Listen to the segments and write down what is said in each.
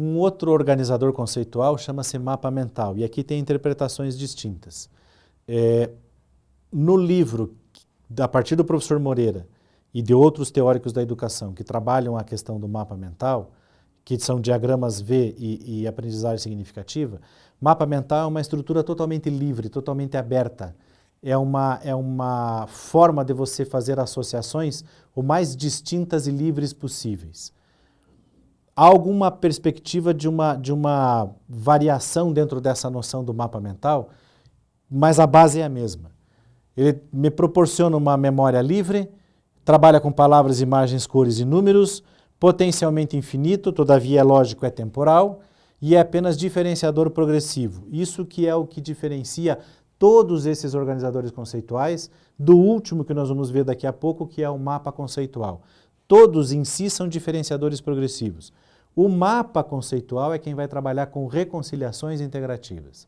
Um outro organizador conceitual chama-se mapa mental, e aqui tem interpretações distintas. No livro, a partir do professor Moreira e de outros teóricos da educação que trabalham a questão do mapa mental, que são diagramas V e aprendizagem significativa, mapa mental é uma estrutura totalmente livre, totalmente aberta. É uma forma de você fazer associações o mais distintas e livres possíveis. Há alguma perspectiva de uma variação dentro dessa noção do mapa mental, mas a base é a mesma. Ele me proporciona uma memória livre, trabalha com palavras, imagens, cores e números, potencialmente infinito, todavia é lógico, é temporal, e é apenas diferenciador progressivo. Isso que é o que diferencia todos esses organizadores conceituais do último que nós vamos ver daqui a pouco, que é o mapa conceitual. Todos em si são diferenciadores progressivos. O mapa conceitual é quem vai trabalhar com reconciliações integrativas.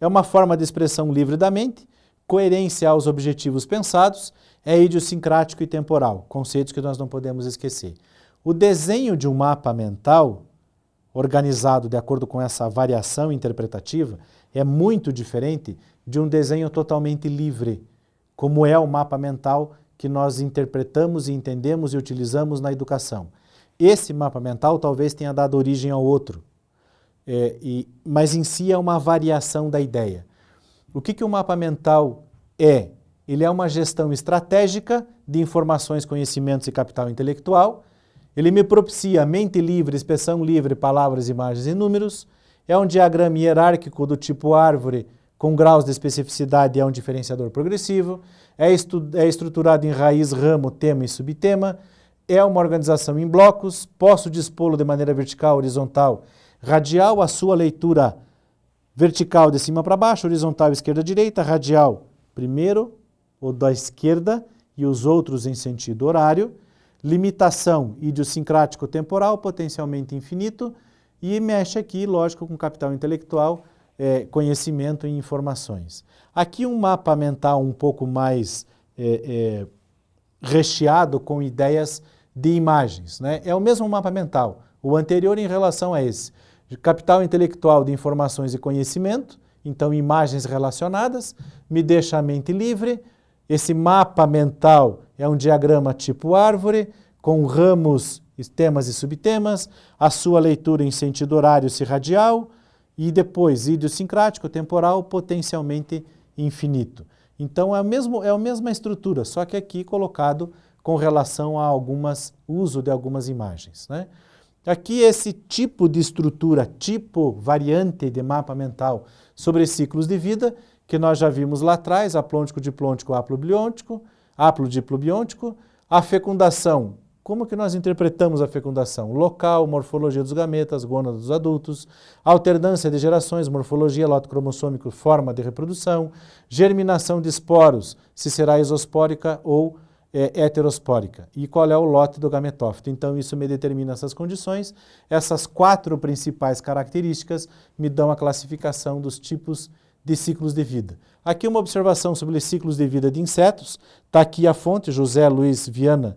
É uma forma de expressão livre da mente, coerência aos objetivos pensados, é idiosincrático e temporal, conceitos que nós não podemos esquecer. O desenho de um mapa mental, organizado de acordo com essa variação interpretativa, é muito diferente de um desenho totalmente livre, como é o mapa mental que nós interpretamos e entendemos e utilizamos na educação. Esse mapa mental talvez tenha dado origem ao outro, mas em si é uma variação da ideia. O que o mapa mental é? Ele é uma gestão estratégica de informações, conhecimentos e capital intelectual. Ele me propicia mente livre, expressão livre, palavras, imagens e números. É um diagrama hierárquico do tipo árvore, com graus de especificidade, é um diferenciador progressivo. É estruturado em raiz, ramo, tema e subtema. É uma organização em blocos. Posso dispô-lo de maneira vertical, horizontal, radial, a sua leitura vertical de cima para baixo, horizontal, esquerda, direita, radial, primeiro, o da esquerda, e os outros em sentido horário. Limitação idiosincrático temporal, potencialmente infinito, e mexe aqui, lógico, com capital intelectual, conhecimento e informações. Aqui um mapa mental um pouco mais recheado com ideias de imagens, né? É o mesmo mapa mental, o anterior em relação a esse. Capital intelectual de informações e conhecimento, então imagens relacionadas, me deixa a mente livre. Esse mapa mental é um diagrama tipo árvore, com ramos, temas e subtemas, a sua leitura em sentido horário se radial, e depois idiosincrático, temporal, potencialmente infinito. Então é a mesma estrutura, só que aqui colocado com relação a uso de algumas imagens, né? Aqui esse tipo de estrutura, variante de mapa mental sobre ciclos de vida, que nós já vimos lá atrás, aplôntico, diplôntico, haplo-diplobiontico, a fecundação. Como que nós interpretamos a fecundação? Local, morfologia dos gametas, gônada dos adultos, alternância de gerações, morfologia, lote cromossômico, forma de reprodução, germinação de esporos, se será isospórica ou heterospórica. E qual é o lote do gametófito? Então isso me determina essas condições. Essas 4 principais características me dão a classificação dos tipos de ciclos de vida. Aqui uma observação sobre os ciclos de vida de insetos. Está aqui a fonte, José Luiz Viana,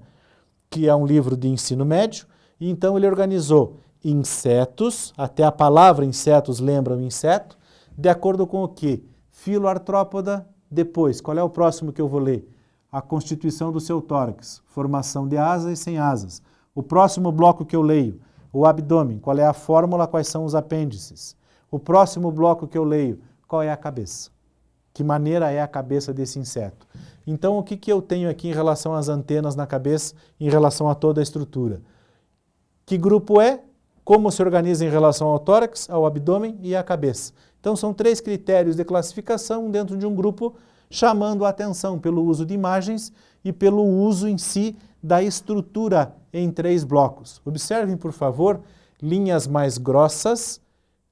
que é um livro de ensino médio. E então ele organizou insetos, até a palavra insetos lembra um inseto, de acordo com o que? Filoartrópoda, depois, qual é o próximo que eu vou ler? A constituição do seu tórax, formação de asas e sem asas. O próximo bloco que eu leio, o abdômen, qual é a fórmula, quais são os apêndices. O próximo bloco que eu leio, qual é a cabeça? Que maneira é a cabeça desse inseto? Então o que eu tenho aqui em relação às antenas na cabeça, em relação a toda a estrutura? Que grupo é? Como se organiza em relação ao tórax, ao abdômen e à cabeça? Então são 3 critérios de classificação dentro de um grupo, chamando a atenção pelo uso de imagens e pelo uso em si da estrutura em 3 blocos. Observem, por favor, linhas mais grossas,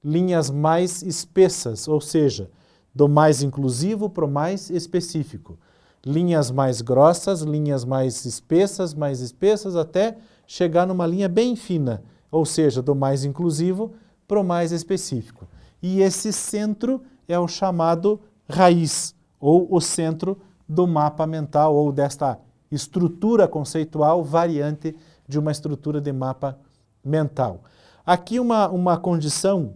linhas mais espessas, ou seja, do mais inclusivo para o mais específico. Linhas mais grossas, linhas mais espessas, até chegar numa linha bem fina, ou seja, do mais inclusivo para o mais específico. E esse centro é o chamado raiz, ou o centro do mapa mental, ou desta estrutura conceitual variante de uma estrutura de mapa mental. Aqui uma condição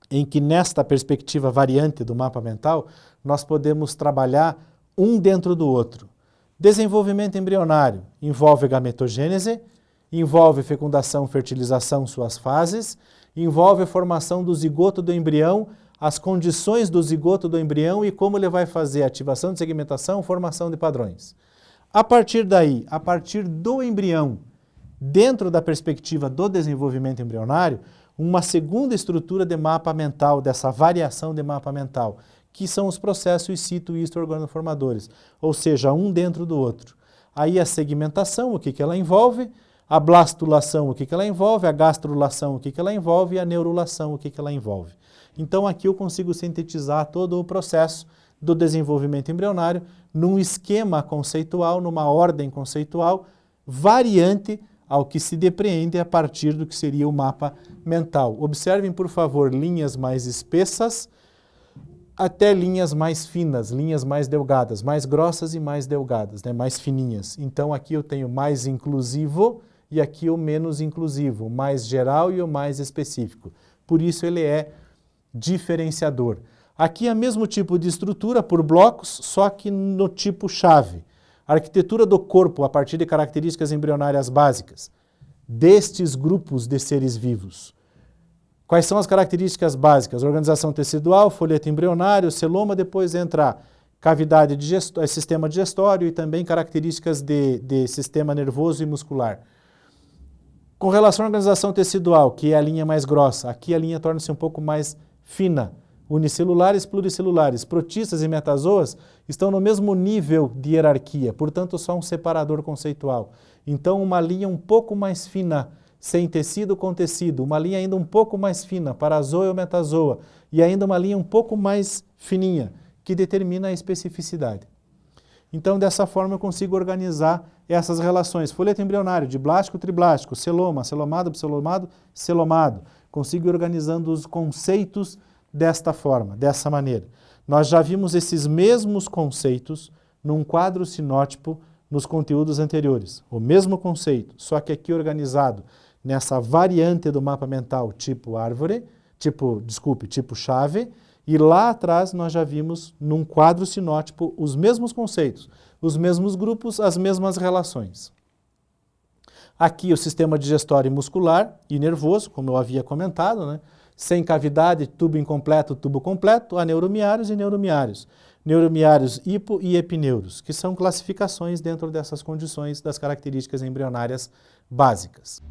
em que nesta perspectiva variante do mapa mental, nós podemos trabalhar um dentro do outro. Desenvolvimento embrionário envolve gametogênese, envolve fecundação, fertilização, suas fases, envolve a formação do zigoto do embrião, as condições do zigoto do embrião e como ele vai fazer ativação de segmentação, formação de padrões. A partir daí, a partir do embrião, dentro da perspectiva do desenvolvimento embrionário, uma segunda estrutura de mapa mental, dessa variação de mapa mental, que são os processos cito isto organoformadores, ou seja, um dentro do outro. Aí a segmentação, o que ela envolve, a blastulação, o que ela envolve, a gastrulação, o que ela envolve, e a neurulação, o que ela envolve. Então aqui eu consigo sintetizar todo o processo do desenvolvimento embrionário num esquema conceitual, numa ordem conceitual, variante ao que se depreende a partir do que seria o mapa mental. Observem, por favor, linhas mais espessas até linhas mais finas, linhas mais delgadas, mais grossas e mais delgadas, né, mais fininhas. Então aqui eu tenho mais inclusivo e aqui o menos inclusivo, o mais geral e o mais específico. Por isso ele é diferenciador. Aqui é o mesmo tipo de estrutura por blocos, só que no tipo chave. A arquitetura do corpo a partir de características embrionárias básicas destes grupos de seres vivos. Quais são as características básicas? Organização tecidual, folheto embrionário, celoma, depois entra cavidade sistema digestório e também características de sistema nervoso e muscular. Com relação à organização tecidual, que é a linha mais grossa, aqui a linha torna-se um pouco mais fina. Unicelulares, pluricelulares, protistas e metazoas estão no mesmo nível de hierarquia, portanto só um separador conceitual. Então uma linha um pouco mais fina, sem tecido com tecido, uma linha ainda um pouco mais fina, parazoa ou metazoa, e ainda uma linha um pouco mais fininha, que determina a especificidade. Então dessa forma eu consigo organizar essas relações. Folheto embrionário, diblástico, triblástico, celoma, celomado, pselomado, celomado. Consigo ir organizando os conceitos desta forma, dessa maneira. Nós já vimos esses mesmos conceitos num quadro sinótipo nos conteúdos anteriores. O mesmo conceito, só que aqui organizado nessa variante do mapa mental tipo árvore, tipo chave, e lá atrás nós já vimos num quadro sinótipo os mesmos conceitos, os mesmos grupos, as mesmas relações. Aqui o sistema digestório muscular e nervoso, como eu havia comentado, né? Sem cavidade, tubo incompleto, tubo completo, há neuromiários e neuromiários. Neuromiários hipo e epineuros, que são classificações dentro dessas condições das características embrionárias básicas.